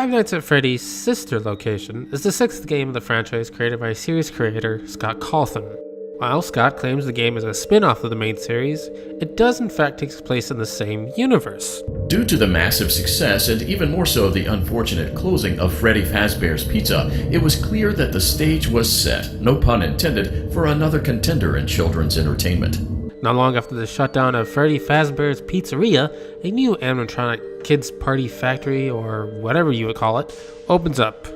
Five Nights at Freddy's sister location is the sixth game of the franchise created by series creator Scott Cawthon. While Scott claims the game is a spin-off of the main series, it does in fact take place in the same universe. Due to the massive success, and even more so the unfortunate closing of Freddy Fazbear's Pizza, it was clear that the stage was set, no pun intended, for another contender in children's entertainment. Not long after the shutdown of Freddy Fazbear's Pizzeria, a new animatronic kids party factory, or whatever you would call it, opens up.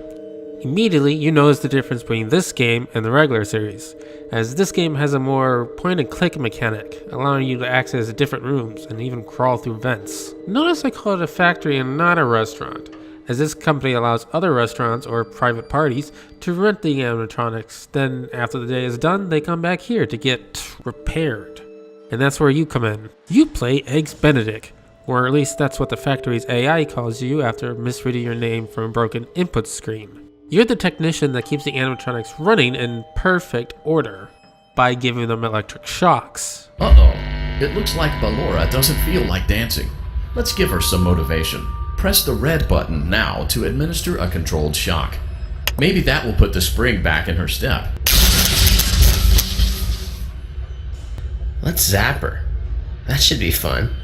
Immediately, you notice the difference between this game and the regular series, as this game has a more point-and-click mechanic, allowing you to access different rooms and even crawl through vents. Notice I call it a factory and not a restaurant, as this company allows other restaurants or private parties to rent the animatronics, then after the day is done, they come back here to get repaired. And that's where you come in. You play Eggs Benedict, or at least that's what the factory's AI calls you after misreading your name from a broken input screen. You're the technician that keeps the animatronics running in perfect order by giving them electric shocks. Uh-oh, it looks like Ballora doesn't feel like dancing. Let's give her some motivation. Press the red button now to administer a controlled shock. Maybe that will put the spring back in her step. Let's zap her. That should be fun.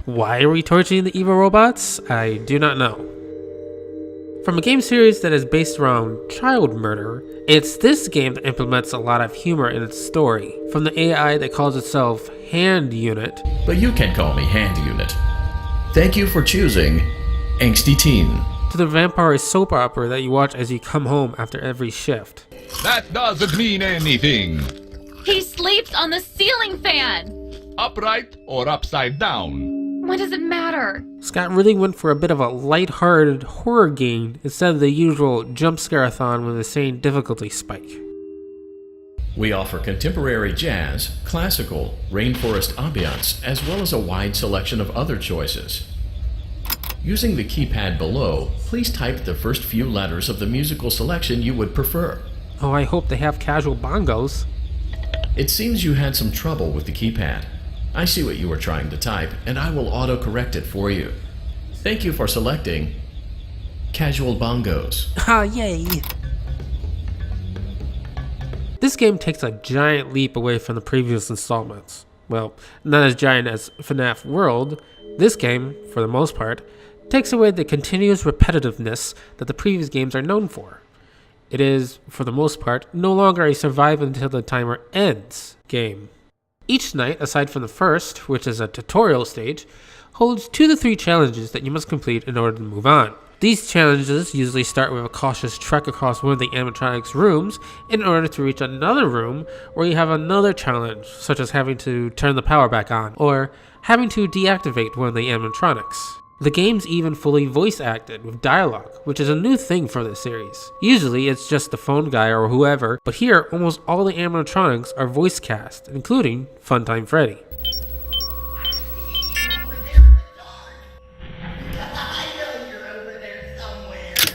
Why are we torturing the evil robots? I do not know. From a game series that is based around child murder, it's this game that implements a lot of humor in its story. From the AI that calls itself Hand Unit. But you can call me Hand Unit. Thank you for choosing Angsty Teen. To the vampire soap opera that you watch as you come home after every shift. That doesn't mean anything. He sleeps on the ceiling fan! Upright or upside down? What does it matter? Scott really went for a bit of a light-hearted horror game instead of the usual jump scare-a-thon with the same difficulty spike. We offer contemporary jazz, classical, rainforest ambiance, as well as a wide selection of other choices. Using the keypad below, please type the first few letters of the musical selection you would prefer. Oh, I hope they have casual bongos. It seems you had some trouble with the keypad. I see what you were trying to type, and I will auto-correct it for you. Thank you for selecting Casual Bongos. Ah, yay! This game takes a giant leap away from the previous installments. Well, not as giant as FNAF World. This game, for the most part, takes away the continuous repetitiveness that the previous games are known for. It is, for the most part, no longer a survive until the timer ends game. Each night, aside from the first, which is a tutorial stage, holds 2 to 3 challenges that you must complete in order to move on. These challenges usually start with a cautious trek across one of the animatronics rooms in order to reach another room where you have another challenge, such as having to turn the power back on, or having to deactivate one of the animatronics. The game's even fully voice acted with dialogue, which is a new thing for this series. Usually it's just the phone guy or whoever, but here almost all the animatronics are voice cast, including Funtime Freddy.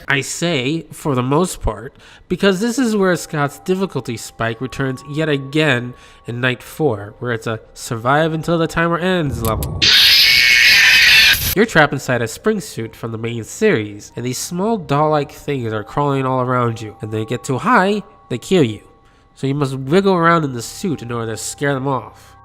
I say, for the most part, because this is where Scott's difficulty spike returns yet again in Night 4, where it's a survive until the timer ends level. You're trapped inside a spring suit from the main series, and these small doll-like things are crawling all around you, and they get too high, they kill you. So you must wiggle around in the suit in order to scare them off.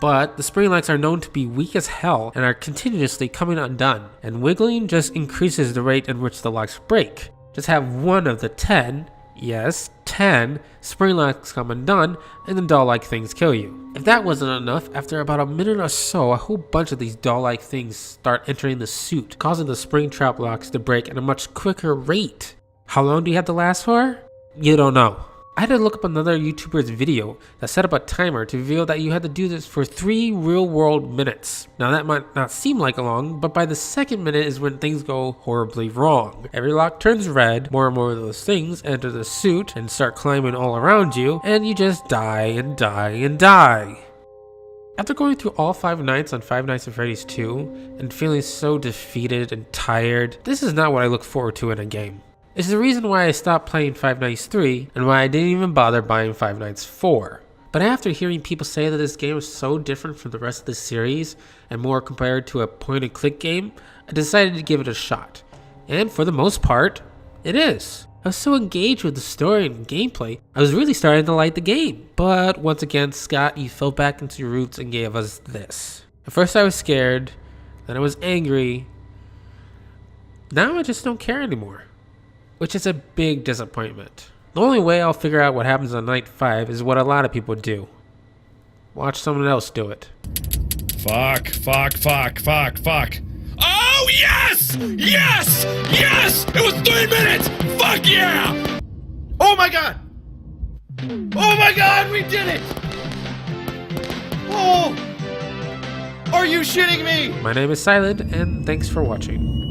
But the spring locks are known to be weak as hell and are continuously coming undone, and wiggling just increases the rate in which the locks break. Just have one of the 10, yes, 10 spring locks come undone, and the doll-like things kill you. If that wasn't enough, after about a minute or so, a whole bunch of these doll-like things start entering the suit, causing the spring trap locks to break at a much quicker rate. How long do you have to last for? You don't know. I had to look up another YouTuber's video that set up a timer to reveal that you had to do this for 3 real-world minutes. Now that might not seem like long, but by the second minute is when things go horribly wrong. Every lock turns red, more and more of those things enter the suit and start climbing all around you, and you just die and die and die. After going through all 5 nights on Five Nights at Freddy's 2, and feeling so defeated and tired, this is not what I look forward to in a game. It's the reason why I stopped playing Five Nights 3, and why I didn't even bother buying Five Nights 4. But after hearing people say that this game is so different from the rest of the series and more compared to a point-and-click game, I decided to give it a shot. And for the most part, it is. I was so engaged with the story and gameplay, I was really starting to like the game. But once again, Scott, you fell back into your roots and gave us this. At first I was scared, then I was angry. Now I just don't care anymore, which is a big disappointment. The only way I'll figure out what happens on night 5 is what a lot of people do. Watch someone else do it. Fuck. Oh, yes! Yes! Yes! It was 3 minutes! Fuck yeah! Oh my god! Oh my god, we did it! Oh! Are you shitting me? My name is Silent, and thanks for watching.